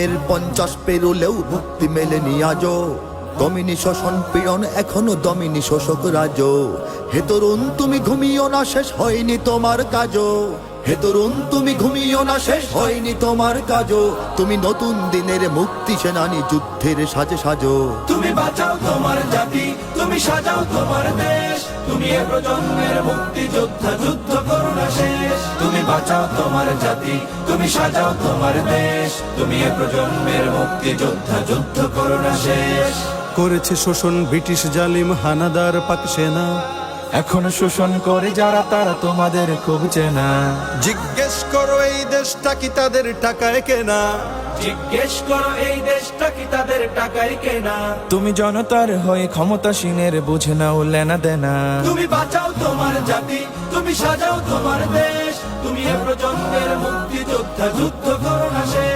50 পেরোলেও মুক্তি মেলেনি আজও। দমিনী শোষণ পীড়ন এখনো দমিনী শোষক রাজ। হে তরুণ তুমি ঘুমিও না, শেষ হয়নি তোমার কাজও। হে তরুণ তুমি ঘুমিও না, শেষ হয়নি তোমার কাজও। তুমি নতুন দিনের মুক্তি সেনানী, যুদ্ধের সাজে সাজো। তুমি বাঁচাও তোমার জাতি, তুমি সাজাও তোমার দেশ। তুমি এ প্রজন্মের মুক্তি যোদ্ধা, যুদ্ধ করো না শেষ। তুমি বাঁচাও তোমার জাতি, তুমি সাজাও তোমার দেশ। তুমি এ প্রজন্মের মুক্তি যোদ্ধা, যুদ্ধ করো না শেষ। করেছে শোষণ ব্রিটিশ জালিম হানাদার পাক সেনা। এখনো শোষণ করে যারা, তারা তোমাদের খুব চেনা। জিজ্ঞেস করো এই দেশটা কি তাদের টাকায় কেনা। জিজ্ঞেস করো এই দেশটা কি তাদের টাকায় কেনা। তুমি জনতার হয়ে ক্ষমতাসীনের বুঝে নাও লেনা দেনা। তুমি বাঁচাও তোমার জাতি, তুমি সাজাও তোমার দেশ। তুমি এ প্রজন্মের মুক্তি যোদ্ধা, যুদ্ধ করো না শেষ।